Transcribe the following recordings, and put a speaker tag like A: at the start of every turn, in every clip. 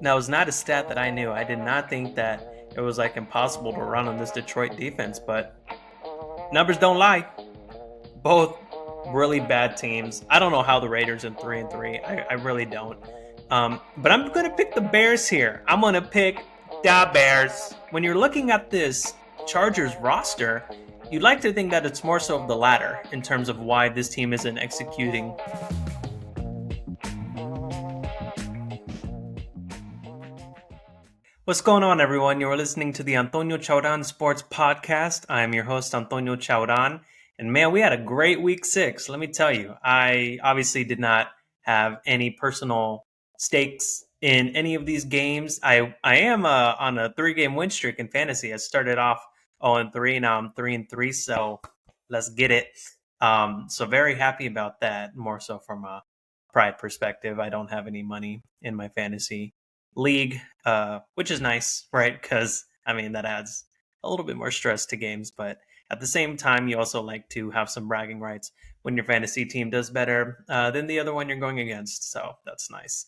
A: That was not a stat that I knew. I did not think that it was like impossible to run on this Detroit defense, but numbers don't lie. Both really bad teams. I don't know how the Raiders are 3-3. I really don't. But I'm gonna pick the Bears here. I'm gonna pick the Bears. When you're looking at this Chargers roster, you'd like to think that it's more so of the latter in terms of why this team isn't executing. What's going on, everyone? You're listening to the Antonio Chauran Sports Podcast. I'm your host, Antonio Chauran. And man, we had a great week 6. Let me tell you, I obviously did not have any personal stakes in any of these games. I am on a 3-game win streak in fantasy. I started off 0-3, now I'm 3-3. So let's get it. So very happy about that. More so from a pride perspective. I don't have any money in my fantasy league, which is nice, right? Because I mean that adds a little bit more stress to games, but at the same time, you also like to have some bragging rights when your fantasy team does better than the other one you're going against. So that's nice.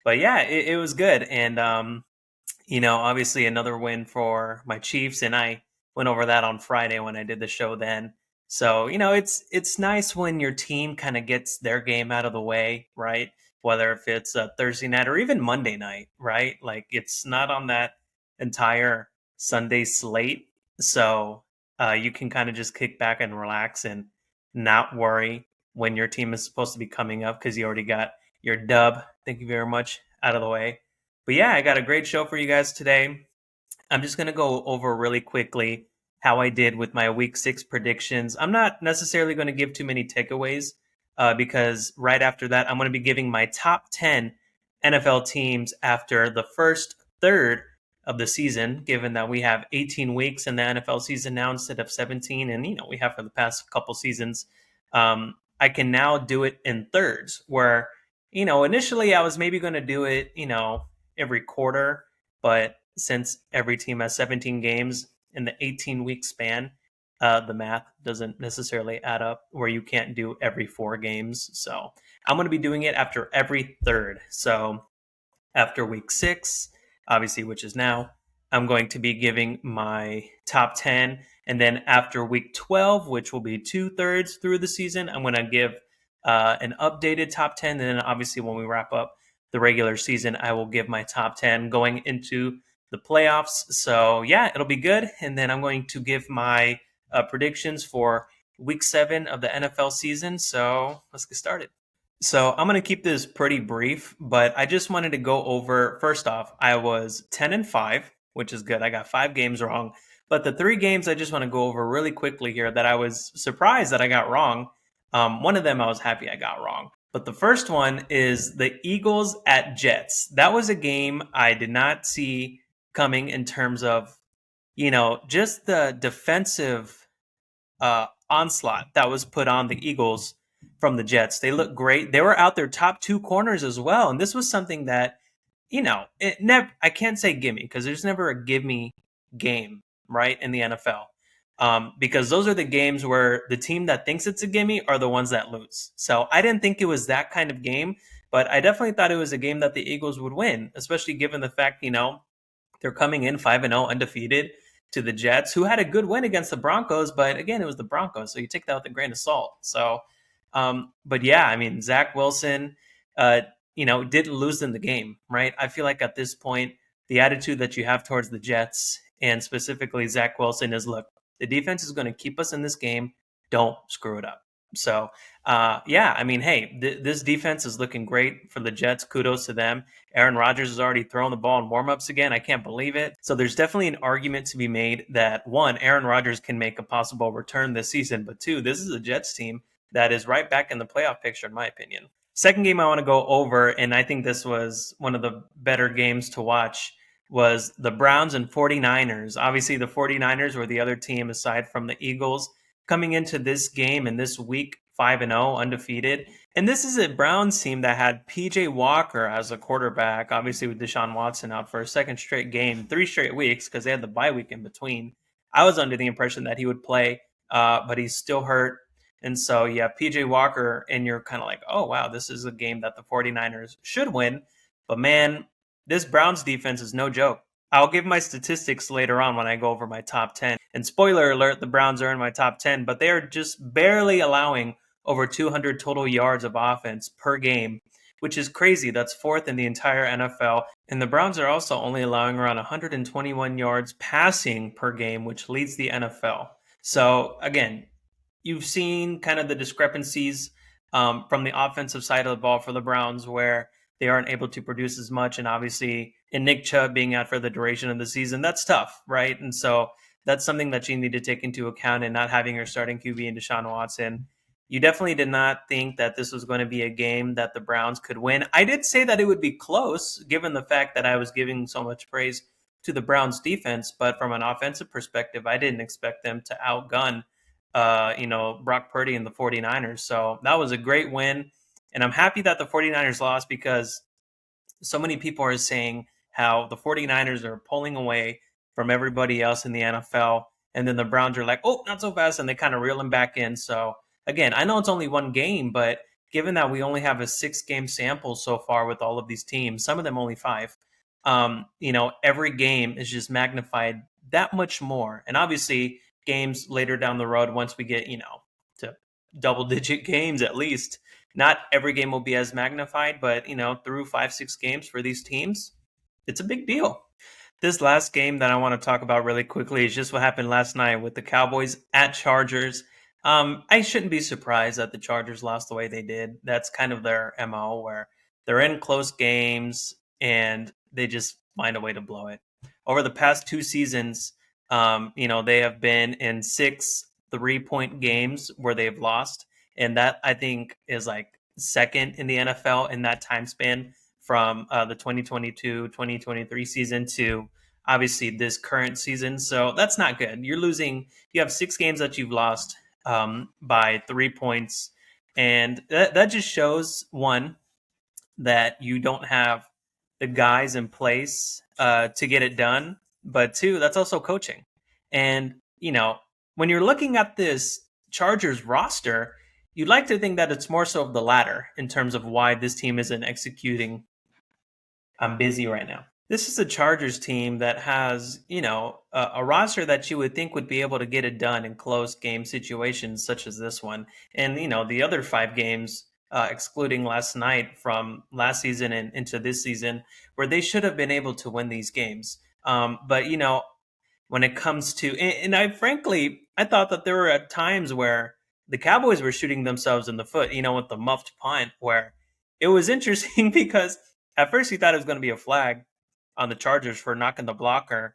A: But yeah, it was good, and obviously another win for my Chiefs, and I went over that on Friday when I did the show then. So, it's nice when your team kind of gets their game out of the way, right? Whether if it's a Thursday night or even Monday night, right? Like it's not on that entire Sunday slate. So, you can kind of just kick back and relax and not worry when your team is supposed to be coming up because you already got your dub. Thank you very much out of the way. But yeah, I got a great show for you guys today. I'm just going to go over really quickly how I did with my week 6 predictions. I'm not necessarily going to give too many takeaways because right after that, I'm going to be giving my top 10 NFL teams after the first third of the season, given that we have 18 weeks in the NFL season now instead of 17, and we have for the past couple seasons. I can now do it in thirds, where initially I was maybe going to do it, every quarter, but since every team has 17 games in the 18-week span, the math doesn't necessarily add up where you can't do every 4 games. So I'm going to be doing it after every third. So after week 6, obviously, which is now, I'm going to be giving my top 10. And then after week 12, which will be 2/3 through the season, I'm going to give an updated top 10. And then obviously, when we wrap up the regular season, I will give my top 10 going into the playoffs. So yeah, it'll be good. And then I'm going to give my predictions for week 7 of the NFL season. So let's get started. So I'm going to keep this pretty brief, but I just wanted to go over, first off, I was 10-5, which is good. I got 5 games wrong. But the 3 games I just want to go over really quickly here that I was surprised that I got wrong. One of them I was happy I got wrong. But the first one is the Eagles at Jets. That was a game I did not see coming in terms of, just the defensive onslaught that was put on the Eagles from the Jets. They look great. They were out their top 2 corners as well, and this was something that it never. I can't say gimme because there's never a gimme game, right, in the NFL. Because those are the games where the team that thinks it's a gimme are the ones that lose. So I didn't think it was that kind of game, but I definitely thought it was a game that the Eagles would win, especially given the fact they're coming in 5-0 undefeated to the Jets, who had a good win against the Broncos, but again, it was the Broncos, so you take that with a grain of salt. So, but yeah, I mean, Zach Wilson, didn't lose in the game, right? I feel like at this point, the attitude that you have towards the Jets and specifically Zach Wilson is, look, the defense is going to keep us in this game. Don't screw it up. So, yeah, I mean, hey, this defense is looking great for the Jets. Kudos to them. Aaron Rodgers has already thrown the ball in warmups again. I can't believe it. So there's definitely an argument to be made that, one, Aaron Rodgers can make a possible return this season, but two, this is a Jets team that is right back in the playoff picture, in my opinion. Second game I want to go over, and I think this was one of the better games to watch, was the Browns and 49ers. Obviously, the 49ers were the other team aside from the Eagles coming into this game and this week 5-0 undefeated. And this is a Browns team that had PJ Walker as a quarterback, obviously with Deshaun Watson out for a second straight game, 3 straight weeks because they had the bye week in between. I was under the impression that he would play, but he's still hurt. And so you have PJ Walker, and you're kind of like, oh, wow, this is a game that the 49ers should win. But man, this Browns defense is no joke. I'll give my statistics later on when I go over my top 10. And spoiler alert, the Browns are in my top 10, but they are just barely allowing over 200 total yards of offense per game, which is crazy. That's fourth in the entire NFL. And the Browns are also only allowing around 121 yards passing per game, which leads the NFL. So, again, you've seen kind of the discrepancies from the offensive side of the ball for the Browns where they aren't able to produce as much. And obviously, in Nick Chubb being out for the duration of the season, that's tough, right? And so that's something that you need to take into account, and not having your starting QB in Deshaun Watson. You definitely did not think that this was going to be a game that the Browns could win. I did say that it would be close, given the fact that I was giving so much praise to the Browns defense. But from an offensive perspective, I didn't expect them to outgun Brock Purdy and the 49ers. So that was a great win. And I'm happy that the 49ers lost, because so many people are saying how the 49ers are pulling away from everybody else in the NFL. And then the Browns are like, oh, not so fast. And they kind of reel them back in. So again, I know it's only one game, but given that we only have a 6-game sample so far with all of these teams, some of them only 5, every game is just magnified that much more. And obviously, games later down the road, once we get, to double digit games at least, not every game will be as magnified, but, through 5, 6 games for these teams, it's a big deal. This last game that I want to talk about really quickly is just what happened last night with the Cowboys at Chargers. I shouldn't be surprised that the Chargers lost the way they did. That's kind of their MO, where they're in close games and they just find a way to blow it. Over the past 2 seasons, they have been in 6 3-point games where they've lost. And that, I think, is like second in the NFL in that time span, from the 2022-2023 season to obviously this current season. So that's not good. You have 6 games that you've lost by 3 points. And that just shows, one, that you don't have the guys in place to get it done. But 2, that's also coaching. And, when you're looking at this Chargers roster, you'd like to think that it's more so of the latter in terms of why this team isn't executing. I'm busy right now. This is a Chargers team that has, a roster that you would think would be able to get it done in close game situations such as this one. And, the other 5 games, excluding last night from last season and into this season, where they should have been able to win these games. But, when it comes to, and I thought that there were at times where the Cowboys were shooting themselves in the foot, with the muffed punt, where it was interesting because at first you thought it was going to be a flag on the Chargers for knocking the blocker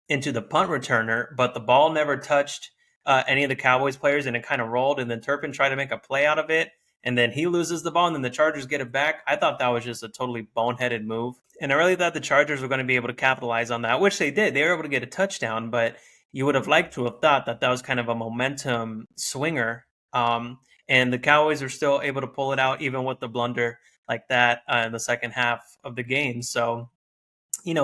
A: into the punt returner, but the ball never touched any of the Cowboys players, and it kind of rolled, and then Turpin tried to make a play out of it, and then he loses the ball, and then the Chargers get it back. I thought that was just a totally boneheaded move, and I really thought the Chargers were going to be able to capitalize on that, which they did. They were able to get a touchdown, but you would have liked to have thought that that was kind of a momentum swinger, and the Cowboys are still able to pull it out even with the blunder like that in the second half of the game. So,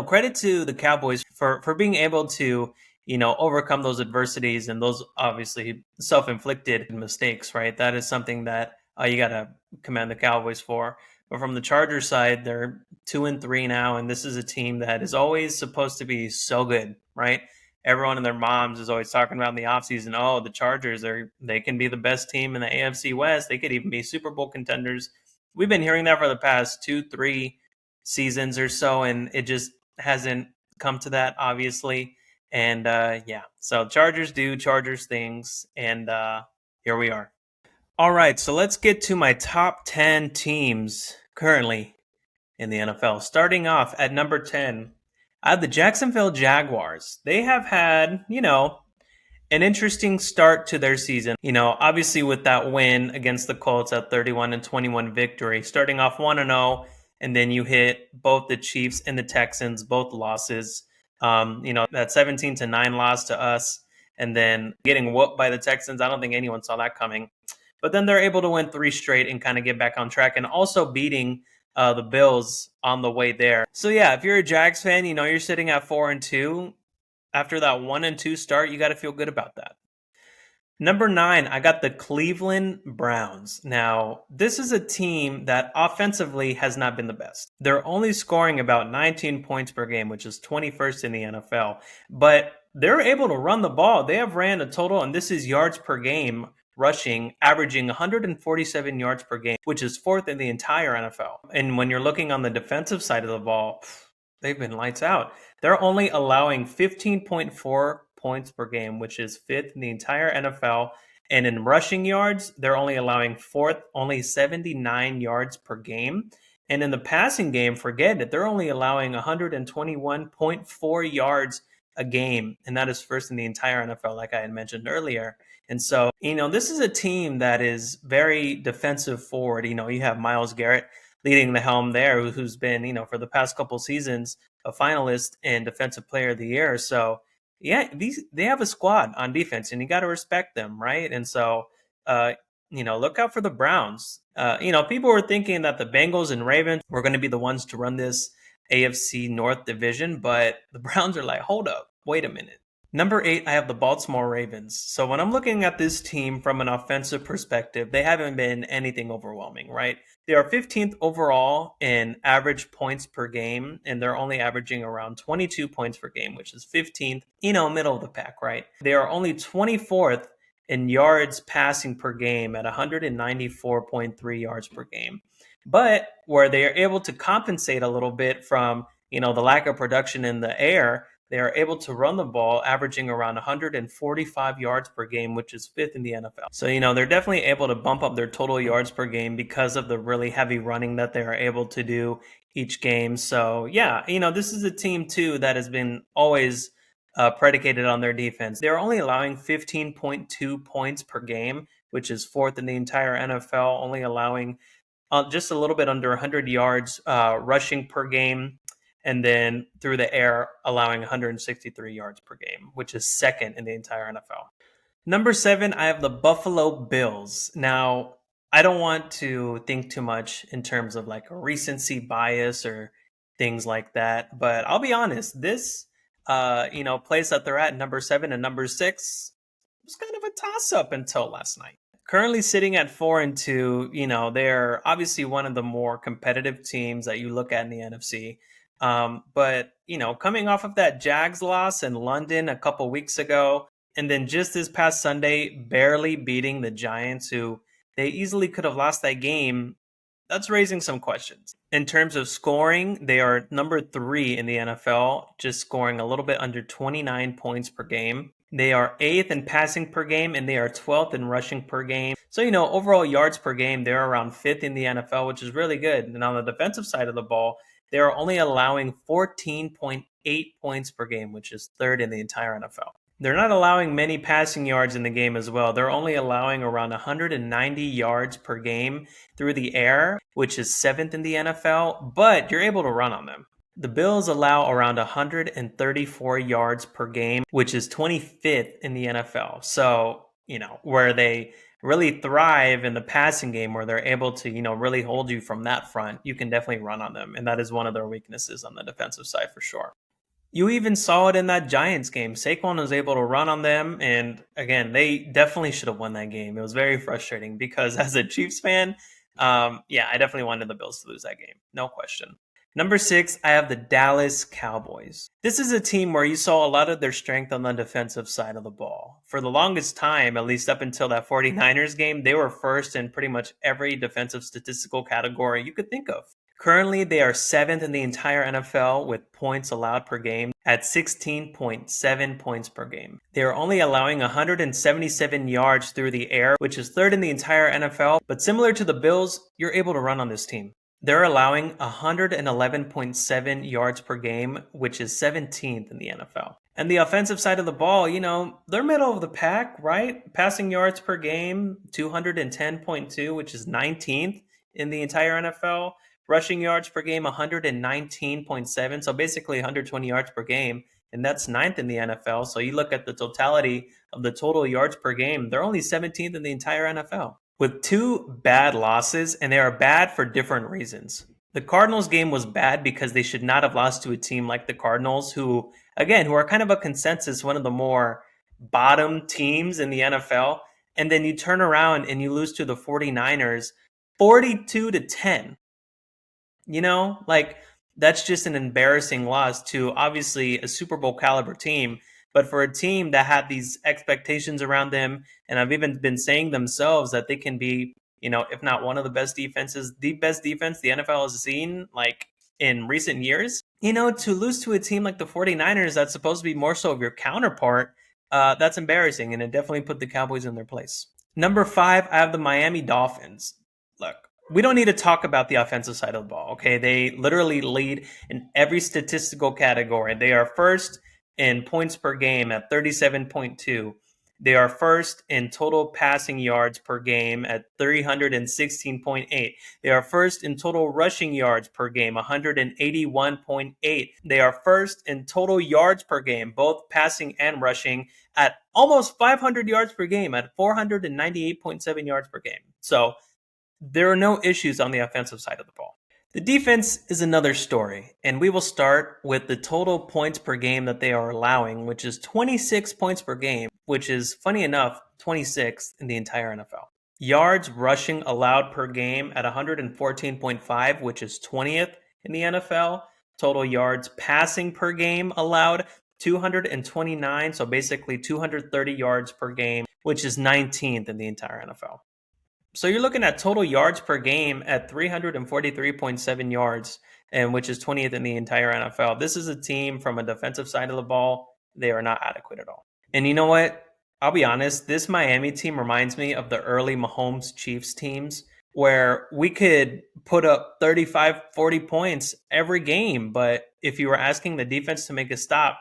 A: credit to the Cowboys for being able to, overcome those adversities and those obviously self-inflicted mistakes, right? That is something that you got to commend the Cowboys for. But from the Chargers side, they're 2-3 now, and this is a team that is always supposed to be so good, right? Everyone and their moms is always talking about in the offseason, oh, the Chargers, they can be the best team in the AFC West. They could even be Super Bowl contenders. We've been hearing that for the past 2-3 seasons or so, and it just hasn't come to that, obviously. And so Chargers do Chargers things, and here we are. All right, so let's get to my top 10 teams currently in the NFL. Starting off at number 10, I have the Jacksonville Jaguars. They have had, an interesting start to their season. Obviously with that win against the Colts at 31-21 victory, starting off 1-0, and then you hit both the Chiefs and the Texans, both losses. That 17-9 loss to us, and then getting whooped by the Texans. I don't think anyone saw that coming. But then they're able to win 3 straight and kind of get back on track, and also beating the Bills on the way there. So yeah, if you're a Jags fan, you're sitting at 4-2. After that 1-2 start, you got to feel good about that. Number 9, I got the Cleveland Browns. Now, this is a team that offensively has not been the best. They're only scoring about 19 points per game, which is 21st in the NFL. But they're able to run the ball. They have ran a total, and this is yards per game, rushing, averaging 147 yards per game, which is fourth in the entire NFL. And when you're looking on the defensive side of the ball, they've been lights out. They're only allowing 15.4 points per game, which is fifth in the entire NFL. And in rushing yards, they're only allowing fourth, only 79 yards per game. And in the passing game, forget it, they're only allowing 121.4 yards a game. And that is first in the entire NFL, like I had mentioned earlier. And so, this is a team that is very defensive forward. You have Myles Garrett leading the helm there, who's been, for the past couple seasons, a finalist in Defensive Player of the Year. So, yeah, they have a squad on defense, and you got to respect them, right? And so, look out for the Browns. People were thinking that the Bengals and Ravens were going to be the ones to run this AFC North division, but the Browns are like, hold up, wait a minute. Number 8, I have the Baltimore Ravens. So when I'm looking at this team from an offensive perspective, they haven't been anything overwhelming, right? They are 15th overall in average points per game, and they're only averaging around 22 points per game, which is 15th, middle of the pack, right? They are only 24th in yards passing per game at 194.3 yards per game. But where they are able to compensate a little bit from, the lack of production in the air, they are able to run the ball, averaging around 145 yards per game, which is fifth in the NFL. So, they're definitely able to bump up their total yards per game because of the really heavy running that they are able to do each game. So, yeah, this is a team, too, that has been always predicated on their defense. They're only allowing 15.2 points per game, which is fourth in the entire NFL, only allowing just a little bit under 100 yards rushing per game. And then through the air, allowing 163 yards per game, which is second in the entire NFL. Number 7, I have the Buffalo Bills. Now, I don't want to think too much in terms of like a recency bias or things like that, but I'll be honest, this place that they're at, number 7 and number 6, was kind of a toss-up until last night. Currently sitting at 4-2, they're obviously one of the more competitive teams that you look at in the NFC. But, coming off of that Jags loss in London a couple weeks ago, and then just this past Sunday, barely beating the Giants, who they easily could have lost that game, that's raising some questions. In terms of scoring, they are number 3 in the NFL, just scoring a little bit under 29 points per game. They are 8th in passing per game, and they are 12th in rushing per game. So, overall yards per game, they're around 5th in the NFL, which is really good. And on the defensive side of the ball, they are only allowing 14.8 points per game, which is third in the entire NFL. They're not allowing many passing yards in the game as well. They're only allowing around 190 yards per game through the air, which is seventh in the NFL, but you're able to run on them. The Bills allow around 134 yards per game, which is 25th in the NFL. So, where they really thrive in the passing game, where they're able to, really hold you from that front, you can definitely run on them. And that is one of their weaknesses on the defensive side for sure. You even saw it in that Giants game. Saquon was able to run on them. And again, they definitely should have won that game. It was very frustrating because as a Chiefs fan, I definitely wanted the Bills to lose that game. No question. Number 6, I have the Dallas Cowboys. This is a team where you saw a lot of their strength on the defensive side of the ball. For the longest time, at least up until that 49ers game, they were first in pretty much every defensive statistical category you could think of. Currently, they are 7th in the entire NFL with points allowed per game at 16.7 points per game. They are only allowing 177 yards through the air, which is 3rd in the entire NFL. But similar to the Bills, you're able to run on this team. They're allowing 111.7 yards per game, which is 17th in the NFL. And the offensive side of the ball, they're middle of the pack, right? Passing yards per game, 210.2, which is 19th in the entire NFL. Rushing yards per game, 119.7, so basically 120 yards per game, and that's 9th in the NFL. So you look at the totality of the total yards per game, they're only 17th in the entire NFL. With 2 bad losses, and they are bad for different reasons. The Cardinals game was bad because they should not have lost to a team like the Cardinals, who are kind of a consensus, one of the more bottom teams in the NFL. and then you turn around and you lose to the 49ers 42-10. You know, like that's just an embarrassing loss to obviously a Super Bowl caliber team, but for a team that had these expectations around them, and I've even been saying themselves that they can be, if not one of the best defenses, the best defense the NFL has seen, like in recent years. To lose to a team like the 49ers that's supposed to be more so of your counterpart, that's embarrassing, and it definitely put the Cowboys in their place. Number 5, I have the Miami Dolphins. Look, we don't need to talk about the offensive side of the ball, okay? They literally lead in every statistical category. They are first in points per game at 37.2. They are first in total passing yards per game at 316.8. They are first in total rushing yards per game, 181.8. They are first in total yards per game, both passing and rushing, at almost 500 yards per game at 498.7 yards per game. So there are no issues on the offensive side of the ball. The defense is another story, and we will start with the total points per game that they are allowing, which is 26 points per game, which is, funny enough, 26th in the entire NFL. Yards rushing allowed per game at 114.5, which is 20th in the NFL. Total yards passing per game allowed 229, so basically 230 yards per game, which is 19th in the entire NFL. So you're looking at total yards per game at 343.7 yards, and which is 20th in the entire NFL. This is a team from a defensive side of the ball. They are not adequate at all. And you know what? I'll be honest, this Miami team reminds me of the early Mahomes Chiefs teams where we could put up 35, 40 points every game. But if you were asking the defense to make a stop,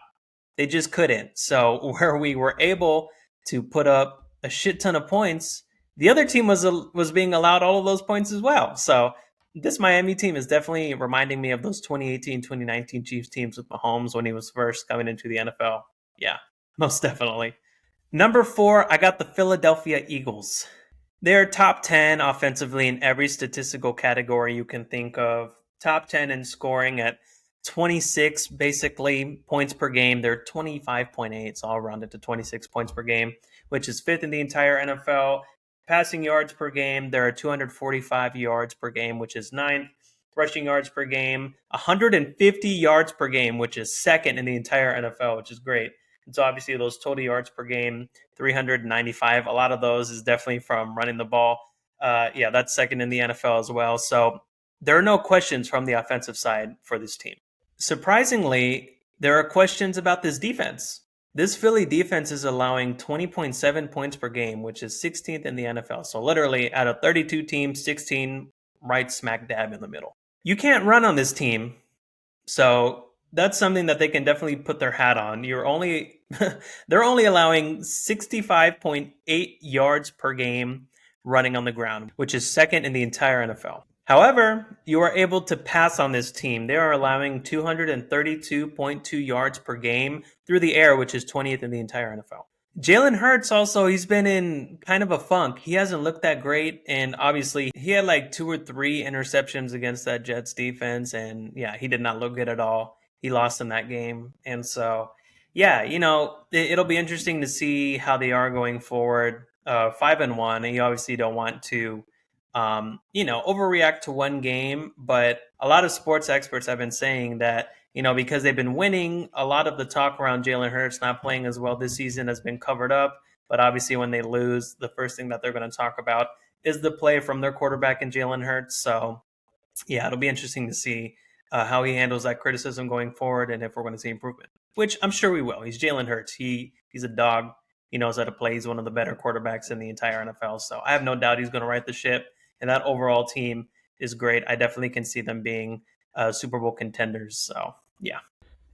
A: they just couldn't. So where we were able to put up a shit ton of points, the other team was being allowed all of those points as well. So this Miami team is definitely reminding me of those 2018, 2019 Chiefs teams with Mahomes when he was first coming into the NFL. Yeah, most definitely. Number 4, I got the Philadelphia Eagles. They're top 10 offensively in every statistical category you can think of. Top 10 in scoring at 26 basically points per game. They're 25.8, so I'll round it to 26 points per game, which is 5th in the entire NFL. Passing yards per game, there are 245 yards per game, which is 9th. Rushing yards per game, 150 yards per game, which is 2nd in the entire NFL, which is great. And so obviously those total yards per game, 395. A lot of those is definitely from running the ball. That's 2nd in the NFL as well. So there are no questions from the offensive side for this team. Surprisingly, there are questions about this defense. This Philly defense is allowing 20.7 points per game, which is 16th in the NFL. So literally out of 32 teams, 16 right smack dab in the middle. You can't run on this team. So that's something that they can definitely put their hat on. They're only allowing 65.8 yards per game running on the ground, which is 2nd in the entire NFL. However, you are able to pass on this team. They are allowing 232.2 yards per game through the air, which is 20th in the entire NFL. Jalen Hurts also, he's been in kind of a funk. He hasn't looked that great, and obviously he had like 2 or 3 interceptions against that Jets defense, and yeah, he did not look good at all. He lost in that game, and so yeah, it'll be interesting to see how they are going forward. 5-1, and you obviously don't want to overreact to one game, but a lot of sports experts have been saying that, because they've been winning, a lot of the talk around Jalen Hurts not playing as well this season has been covered up. But obviously when they lose, the first thing that they're going to talk about is the play from their quarterback in Jalen Hurts. So yeah, it'll be interesting to see how he handles that criticism going forward and if we're going to see improvement, which I'm sure we will. He's Jalen Hurts. He's a dog. He knows how to play. He's one of the better quarterbacks in the entire NFL. So I have no doubt he's going to right the ship. And that overall team is great. I definitely can see them being Super Bowl contenders. So, yeah.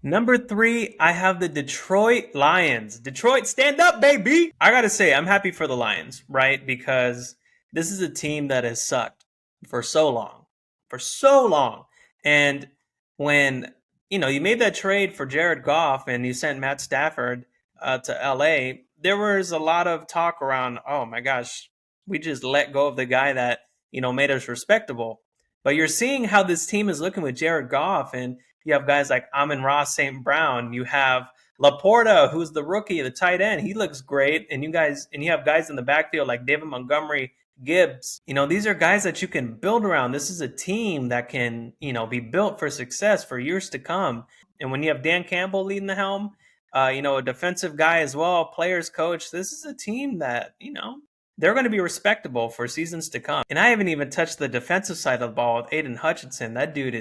A: Number 3, I have the Detroit Lions. Detroit, stand up, baby! I got to say, I'm happy for the Lions, right? Because this is a team that has sucked for so long. For so long. And when, you made that trade for Jared Goff and you sent Matt Stafford to LA, there was a lot of talk around, oh my gosh, we just let go of the guy that made us respectable. But you're seeing how this team is looking with Jared Goff, and you have guys like Amon-Ra St. Brown. You have Laporta, who's the rookie, the tight end, he looks great. And you have guys in the backfield like David Montgomery, Gibbs. These are guys that you can build around. This is a team that can, be built for success for years to come. And when you have Dan Campbell leading the helm, a defensive guy as well, players coach, this is a team that, they're going to be respectable for seasons to come. And I haven't even touched the defensive side of the ball with Aiden Hutchinson. That dude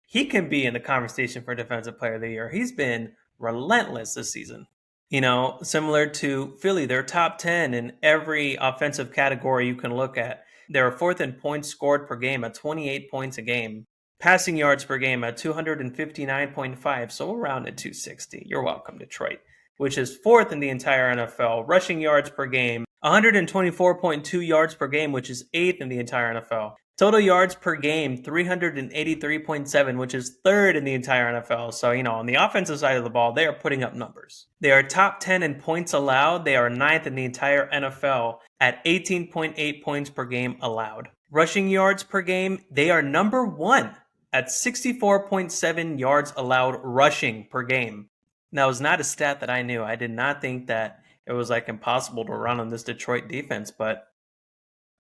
A: he can be in the conversation for Defensive Player of the Year. He's been relentless this season. Similar to Philly, they're top 10 in every offensive category you can look at. They're fourth in points scored per game at 28 points a game. Passing yards per game at 259.5, so around at 260. You're welcome, Detroit, which is fourth in the entire NFL. Rushing yards per game, 124.2 yards per game, which is eighth in the entire NFL. Total yards per game, 383.7, which is third in the entire NFL. So, on the offensive side of the ball, they are putting up numbers. They are top 10 in points allowed. They are ninth in the entire NFL at 18.8 points per game allowed. Rushing yards per game, they are number one at 64.7 yards allowed rushing per game. That was not a stat that I knew. I did not think that it was impossible to run on this Detroit defense, but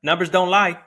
A: numbers don't lie.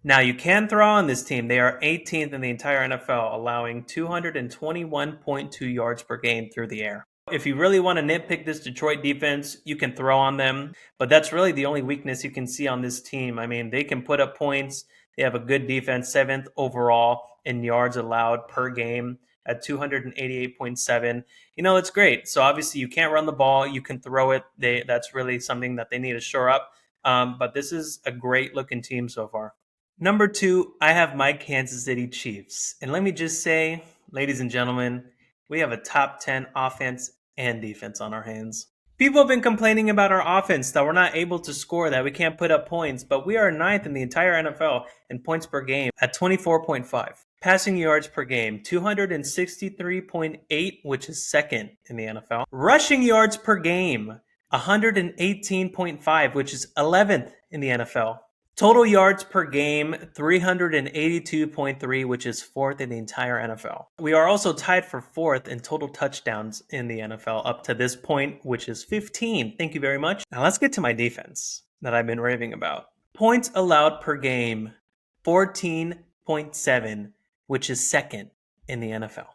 A: Now, you can throw on this team. They are 18th in the entire NFL, allowing 221.2 yards per game through the air. If you really want to nitpick this Detroit defense, you can throw on them, but that's really the only weakness you can see on this team. I mean, they can put up points. They have a good defense, 7th overall in yards allowed per game at 288.7. It's great. So obviously you can't run the ball. You can throw it. That's really something that they need to shore up. But this is a great looking team so far. Number 2, I have my Kansas City Chiefs. And let me just say, ladies and gentlemen, we have a top 10 offense and defense on our hands. People have been complaining about our offense, that we're not able to score, that we can't put up points, but we are ninth in the entire NFL in points per game at 24.5. Passing yards per game, 263.8, which is second in the NFL. Rushing yards per game, 118.5, which is 11th in the NFL. Total yards per game, 382.3, which is fourth in the entire NFL. We are also tied for fourth in total touchdowns in the NFL up to this point, which is 15. Thank you very much. Now let's get to my defense that I've been raving about. Points allowed per game, 14.7, which is second in the NFL.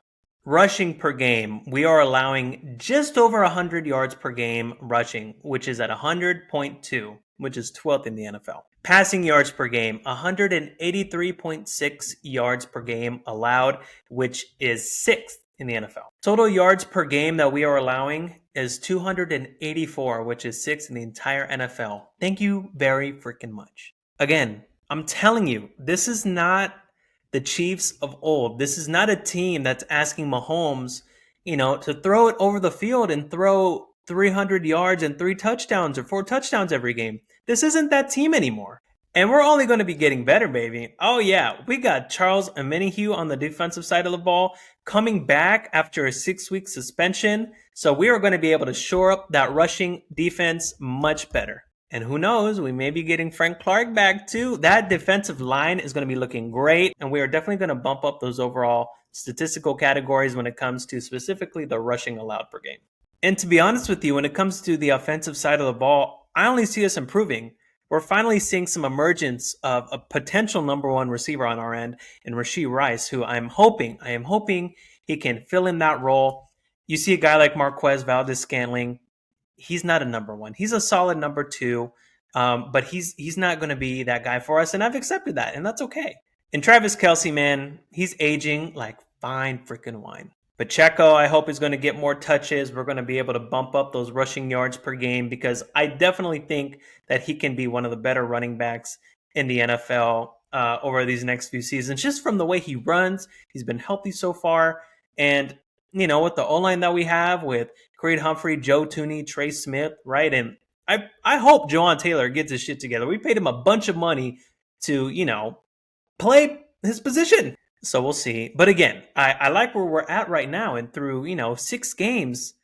A: Rushing per game, we are allowing just over 100 yards per game rushing, which is at 100.2, which is 12th in the NFL. Passing yards per game, 183.6 yards per game allowed, which is 6th in the NFL. Total yards per game that we are allowing is 284, which is 6th in the entire NFL. Thank you very freaking much. Again, I'm telling you, this is not the Chiefs of old. This is not a team that's asking Mahomes, to throw it over the field and throw 300 yards and 3 touchdowns or 4 touchdowns every game. This isn't that team anymore. And we're only going to be getting better, baby. Oh, yeah. We got Charles Omenihu on the defensive side of the ball coming back after a 6-week suspension. So we are going to be able to shore up that rushing defense much better. And who knows, we may be getting Frank Clark back too. That defensive line is going to be looking great. And we are definitely going to bump up those overall statistical categories when it comes to specifically the rushing allowed per game. And to be honest with you, when it comes to the offensive side of the ball, I only see us improving. We're finally seeing some emergence of a potential number 1 receiver on our end in Rashee Rice, who I am hoping he can fill in that role. You see a guy like Marquez Valdes-Scantling. He's not a number 1. He's a solid number 2, but he's not going to be that guy for us, and I've accepted that, and that's okay. And Travis Kelce, man, he's aging like fine freaking wine. Pacheco, I hope, is going to get more touches. We're going to be able to bump up those rushing yards per game because I definitely think that he can be one of the better running backs in the NFL over these next few seasons. Just from the way he runs, he's been healthy so far. And, with the O-line that we have with Creed Humphrey, Joe Thuney, Trey Smith, right? And I hope Jawaan Taylor gets his shit together. We paid him a bunch of money to, play his position. So we'll see. But again, I like where we're at right now. And through, 6 games,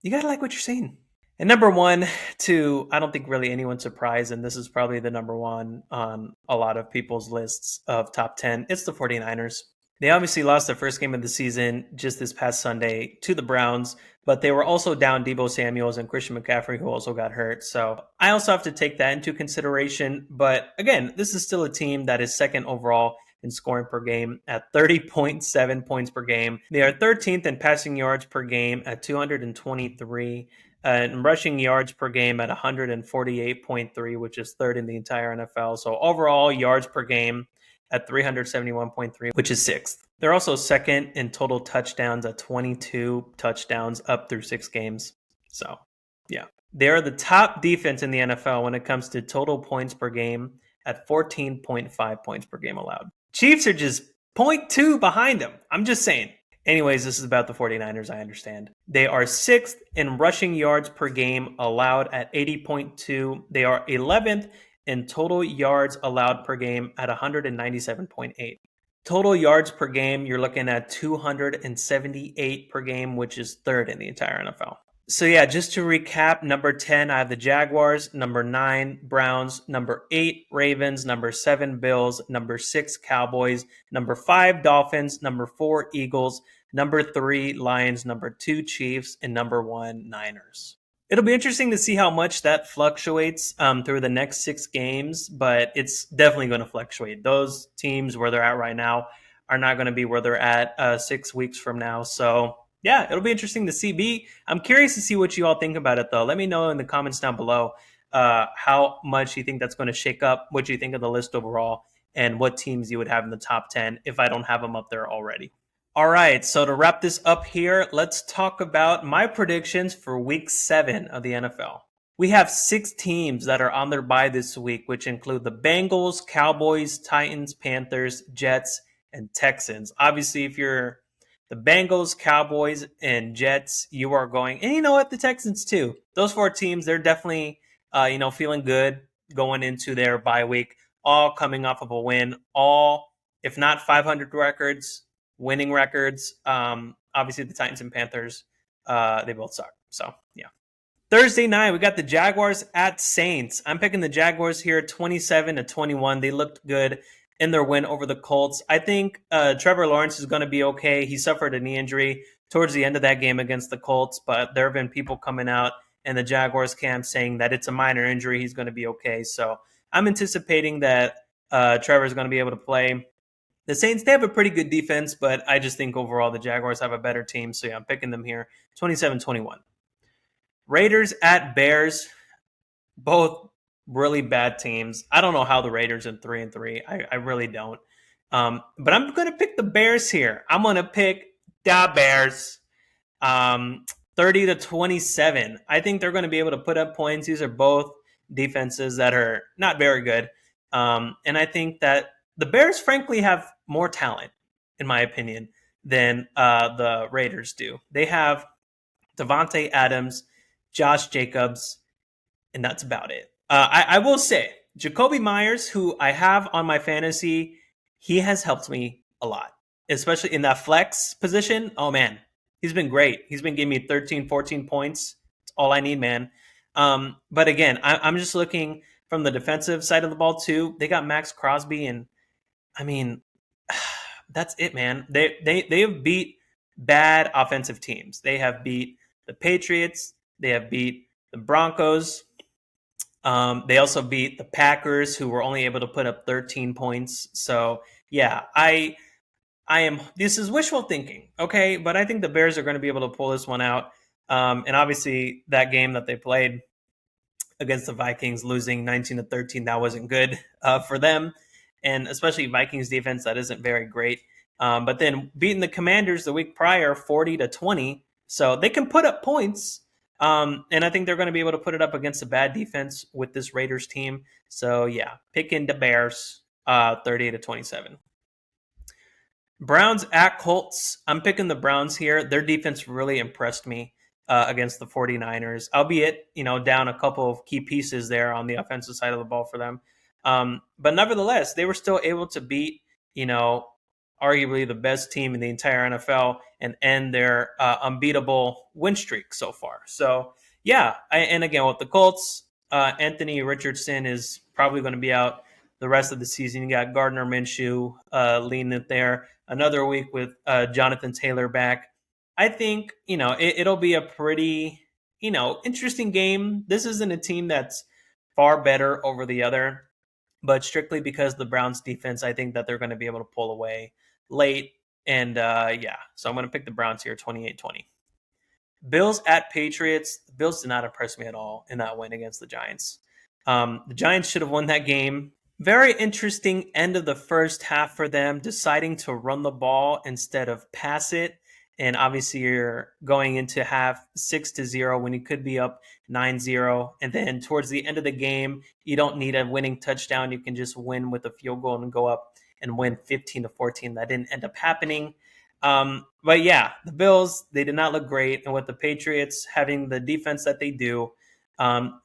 A: you got to like what you're seeing. And number 1, 2, I don't think really anyone's surprised. And this is probably the number 1 on a lot of people's lists of top 10. It's the 49ers. They obviously lost their first game of the season just this past Sunday to the Browns, but they were also down Deebo Samuels and Christian McCaffrey, who also got hurt. So I also have to take that into consideration. But again, this is still a team that is second overall in scoring per game at 30.7 points per game. They are 13th in passing yards per game at 223. And rushing yards per game at 148.3, which is third in the entire NFL. So overall yards per game at 371.3, which is sixth. They're also second in total touchdowns at 22 touchdowns up through 6 games. So, yeah. They're the top defense in the NFL when it comes to total points per game at 14.5 points per game allowed. Chiefs are just 0.2 behind them. I'm just saying. Anyways, this is about the 49ers, I understand. They are sixth in rushing yards per game allowed at 80.2. They are 11th in total yards allowed per game at 197.8. Total yards per game, you're looking at 278 per game, which is third in the entire NFL. So yeah, just to recap, number 10, I have the Jaguars, number 9, Browns, number 8, Ravens, number 7, Bills, number 6, Cowboys, number 5, Dolphins, number 4, Eagles, number 3, Lions, number 2, Chiefs, and number 1, Niners. It'll be interesting to see how much that fluctuates through the next 6 games, but it's definitely going to fluctuate. Those teams where they're at right now are not going to be where they're at 6 weeks from now. So yeah, it'll be interesting to see. I'm curious to see what you all think about it, though. Let me know in the comments down below how much you think that's going to shake up, what you think of the list overall, and what teams you would have in the top 10 if I don't have them up there already. All right, so to wrap this up here, let's talk about my predictions for week 7 of the NFL. We have 6 teams that are on their bye this week, which include the Bengals, Cowboys, Titans, Panthers, Jets, and Texans. Obviously, if you're the Bengals, Cowboys, and Jets, you are going, and you know what, the Texans too. Those 4 teams, they're definitely, feeling good going into their bye week, all coming off of a win, all, if not 500 records, winning records. Obviously, the Titans and Panthers, they both suck. So, yeah. Thursday night, we got the Jaguars at Saints. I'm picking the Jaguars here 27-21. They looked good in their win over the Colts. I think Trevor Lawrence is going to be okay. He suffered a knee injury towards the end of that game against the Colts, but there have been people coming out in the Jaguars camp saying that it's a minor injury. He's going to be okay. So I'm anticipating that Trevor is going to be able to play. The Saints, they have a pretty good defense, but I just think overall the Jaguars have a better team. So yeah, I'm picking them here 27-21. Raiders at Bears, both really bad teams. I don't know how the Raiders are 3-3. I really don't. But I'm going to pick the Bears here. I'm going to pick the Bears 30-27. I think they're going to be able to put up points. These are both defenses that are not very good. And I think that the Bears, frankly, have more talent, in my opinion, than the Raiders do. They have Devontae Adams, Josh Jacobs, and that's about it. I will say, Jacoby Myers, who I have on my fantasy, he has helped me a lot, especially in that flex position. Oh, man, he's been great. He's been giving me 13, 14 points. It's all I need, man. But again, I'm just looking from the defensive side of the ball, too. They got Max Crosby, and I mean, that's it, man. They have beat bad offensive teams. They have beat the Patriots. They have beat the Broncos. They also beat the Packers, who were only able to put up 13 points. So yeah, I am. This is wishful thinking, okay? But I think the Bears are going to be able to pull this one out. And obviously, that game that they played against the Vikings, losing 19-13, that wasn't good for them, and especially Vikings defense that isn't very great. But then beating the Commanders the week prior, 40-20, so they can put up points. And I think they're going to be able to put it up against a bad defense with this Raiders team. So yeah, picking the Bears 30-27. Browns at Colts. I'm picking the Browns here. Their defense really impressed me against the 49ers, albeit, down a couple of key pieces there on the offensive side of the ball for them. But nevertheless, they were still able to beat, arguably the best team in the entire NFL and end their unbeatable win streak so far. So, yeah. And again, with the Colts, Anthony Richardson is probably going to be out the rest of the season. You got Gardner Minshew leading it there. another week with Jonathan Taylor back. I think, it'll be a pretty, interesting game. This isn't a team that's far better over the other, but strictly because the Browns defense, I think that they're going to be able to pull away late. And yeah, so I'm going to pick the Browns here 28-20. Bills at Patriots. The Bills did not impress me at all in that win against the Giants. The Giants should have won that game. Very interesting end of the first half for them, deciding to run the ball instead of pass it. And obviously, you're going into half 6-0 when you could be up 9-0. And then towards the end of the game, you don't need a winning touchdown. You can just win with a field goal and go up and win 15-14. That didn't end up happening. But yeah, the Bills, they did not look great. And with the Patriots having the defense that they do,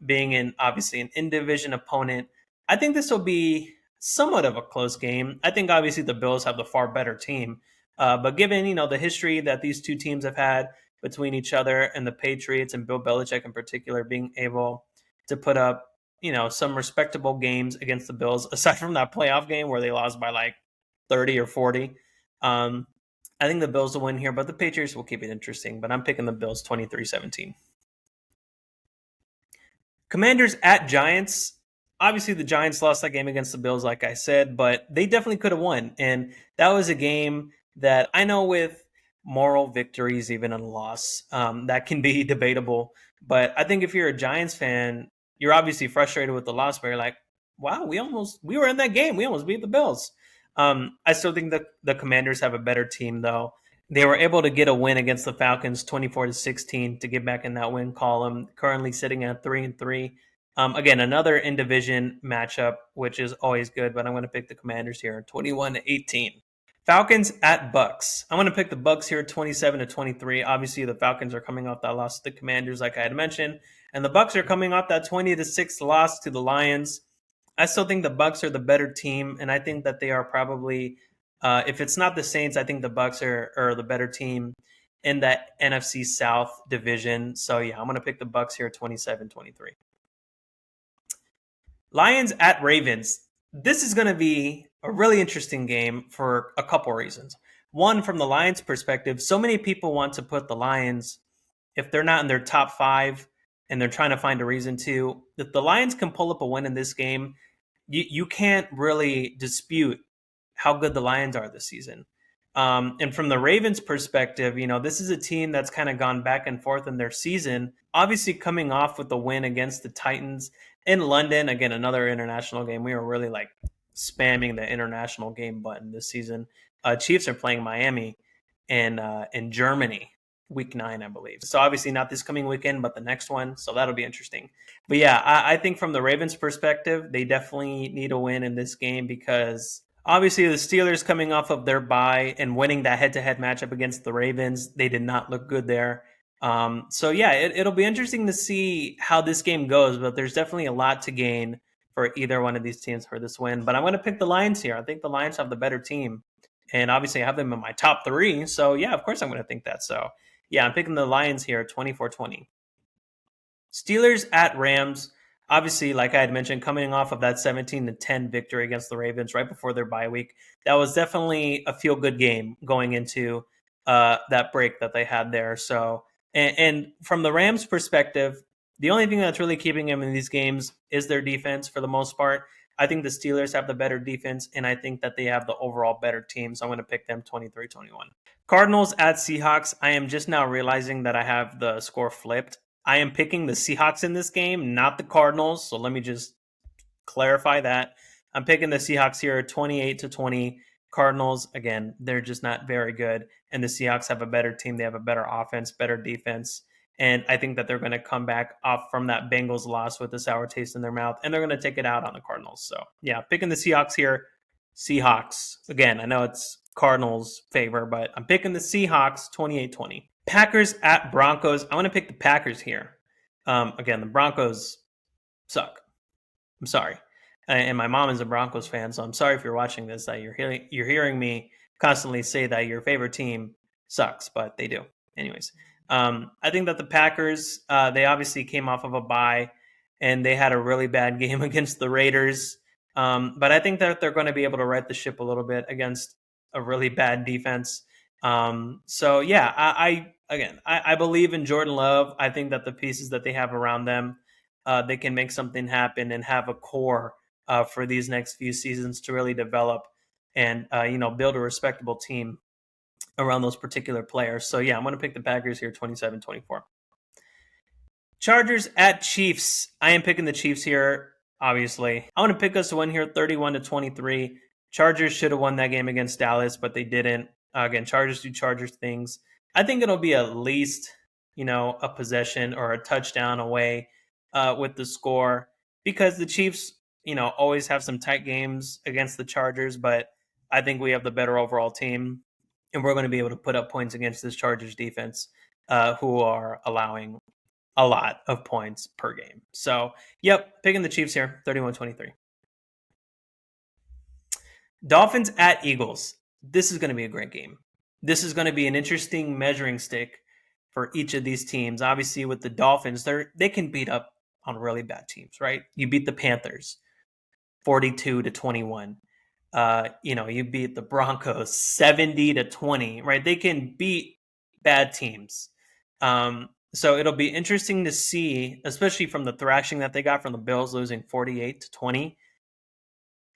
A: being in obviously an in-division opponent, I think this will be somewhat of a close game. I think obviously the Bills have the far better team. But given, the history that these two teams have had between each other and the Patriots and Bill Belichick in particular being able to put up, some respectable games against the Bills, aside from that playoff game where they lost by like 30 or 40. I think the Bills will win here, but the Patriots will keep it interesting. But I'm picking the Bills 23-17. Commanders at Giants. Obviously, the Giants lost that game against the Bills, like I said, but they definitely could have won. And that was a game that I know with moral victories, even in a loss, that can be debatable. But I think if you're a Giants fan, you're obviously frustrated with the loss, but you're like, wow, we were in that game. We almost beat the Bills. I still think the Commanders have a better team, though. They were able to get a win against the Falcons, 24-16, to get back in that win column. Currently sitting at 3-3. Again, another in division matchup, which is always good. But I'm going to pick the Commanders here, 21-18. Falcons at Bucks. I'm going to pick the Bucks here, 27-23. Obviously, the Falcons are coming off that loss to the Commanders, like I had mentioned, and the Bucks are coming off that 20-6 loss to the Lions. I still think the Bucks are the better team, and I think that they are probably, if it's not the Saints, I think the Bucks are the better team in that NFC South division. So yeah, I'm going to pick the Bucks here, 27-23. Lions at Ravens. This is going to be a really interesting game for a couple reasons. One, from the Lions' perspective, so many people want to put the Lions, if they're not in their top 5 and they're trying to find a reason to, if the Lions can pull up a win in this game, you can't really dispute how good the Lions are this season. And from the Ravens' perspective, this is a team that's kind of gone back and forth in their season. Obviously, coming off with the win against the Titans in London, again, another international game. We were really like spamming the international game button this season. Chiefs are playing Miami and in Germany, week 9, I believe. So obviously not this coming weekend, but the next one. So that'll be interesting. But yeah, I think from the Ravens' perspective, they definitely need a win in this game because obviously the Steelers coming off of their bye and winning that head-to-head matchup against the Ravens, they did not look good there. So yeah, it'll be interesting to see how this game goes, but there's definitely a lot to gain for either one of these teams for this win. But I'm going to pick the Lions here. I think the Lions have the better team. And obviously I have them in my top 3. So yeah, of course I'm going to think that. So yeah, I'm picking the Lions here, 24-20. Steelers at Rams. Obviously, like I had mentioned, coming off of that 17-10 victory against the Ravens right before their bye week, that was definitely a feel-good game going into that break that they had there. So, and from the Rams' perspective, the only thing that's really keeping them in these games is their defense for the most part. I think the Steelers have the better defense, and I think that they have the overall better team. So I'm going to pick them 23-21. Cardinals at Seahawks. I am just now realizing that I have the score flipped. I am picking the Seahawks in this game, not the Cardinals. So let me just clarify that. I'm picking the Seahawks here, 28-20. Cardinals, again, they're just not very good. And the Seahawks have a better team. They have a better offense, better defense. And I think that they're going to come back off from that Bengals loss with a sour taste in their mouth. And they're going to take it out on the Cardinals. So yeah, picking the Seahawks here. Seahawks. Again, I know it's Cardinals' favor, but I'm picking the Seahawks, 28-20. Packers at Broncos. I want to pick the Packers here. Again, the Broncos suck. I'm sorry. And my mom is a Broncos fan, so I'm sorry if you're watching this that you're hearing me constantly say that your favorite team sucks, but they do. Anyways, I think that the Packers, they obviously came off of a bye, and they had a really bad game against the Raiders. But I think that they're going to be able to right the ship a little bit against a really bad defense. So yeah, I believe in Jordan Love. I think that the pieces that they have around them, they can make something happen and have a core for these next few seasons to really develop and build a respectable team around those particular players. So yeah, I'm going to pick the Packers here 27-24. Chargers at Chiefs. I am picking the Chiefs here, obviously. I want to pick us to win here 31-23. Chargers should have won that game against Dallas, but they didn't. Again, Chargers do Chargers things. I think it'll be at least, a possession or a touchdown away with the score because the Chiefs, always have some tight games against the Chargers, but I think we have the better overall team, and we're going to be able to put up points against this Chargers defense, who are allowing a lot of points per game. So, yep, picking the Chiefs here, 31-23. Dolphins at Eagles. This is going to be a great game. This is going to be an interesting measuring stick for each of these teams. Obviously, with the Dolphins, they can beat up on really bad teams, right? You beat the Panthers 42-21. You beat the Broncos 70-20, right? They can beat bad teams. So it'll be interesting to see, especially from the thrashing that they got from the Bills losing 48-20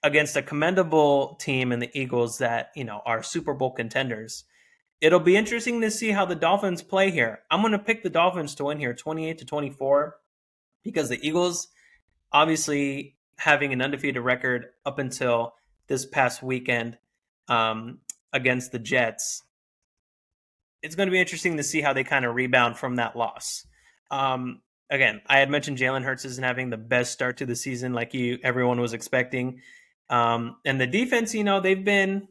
A: against a commendable team in the Eagles that, are Super Bowl contenders. It'll be interesting to see how the Dolphins play here. I'm going to pick the Dolphins to win here 28-24 because the Eagles, obviously having an undefeated record up until this past weekend against the Jets, it's going to be interesting to see how they kind of rebound from that loss. Again, I had mentioned Jalen Hurts isn't having the best start to the season like everyone was expecting. And the defense, they've been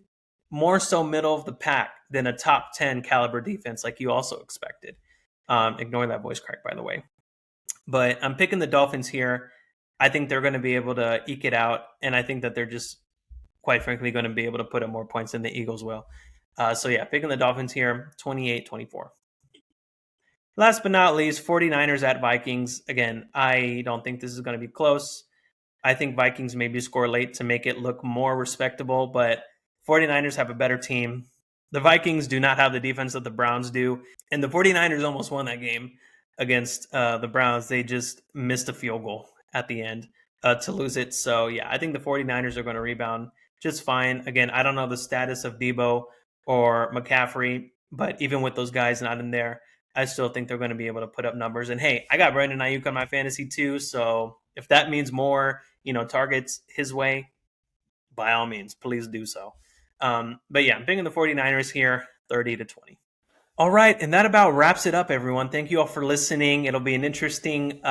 A: more so middle of the pack than a top 10 caliber defense like you also expected. Ignore that voice crack, by the way. But I'm picking the Dolphins here. I think they're going to be able to eke it out. And I think that they're just, quite frankly, going to be able to put up more points than the Eagles will. So yeah, picking the Dolphins here, 28-24. Last but not least, 49ers at Vikings. Again, I don't think this is going to be close. I think Vikings maybe score late to make it look more respectable, but 49ers have a better team. The Vikings do not have the defense that the Browns do, and the 49ers almost won that game against the Browns. They just missed a field goal at the end to lose it. So yeah, I think the 49ers are going to rebound just fine. Again, I don't know the status of Debo or McCaffrey, but even with those guys not in there, I still think they're going to be able to put up numbers. And hey, I got Brandon Ayuk on my fantasy too, so if that means more, targets his way, by all means, please do so. But yeah, I'm picking the 49ers here, 30-20. All right, and that about wraps it up, everyone. Thank you all for listening. It'll be an interesting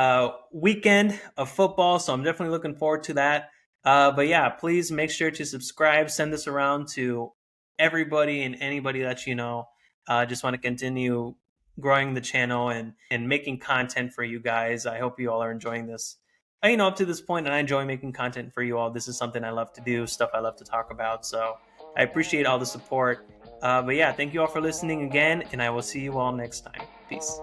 A: weekend of football, so I'm definitely looking forward to that. But yeah, please make sure to subscribe, send this around to everybody and anybody that you know. Just want to continue growing the channel and making content for you guys. I hope you all are enjoying this. Up to this point, and I enjoy making content for you all. This is something I love to do, stuff I love to talk about. So I appreciate all the support. But yeah, thank you all for listening again, and I will see you all next time. Peace.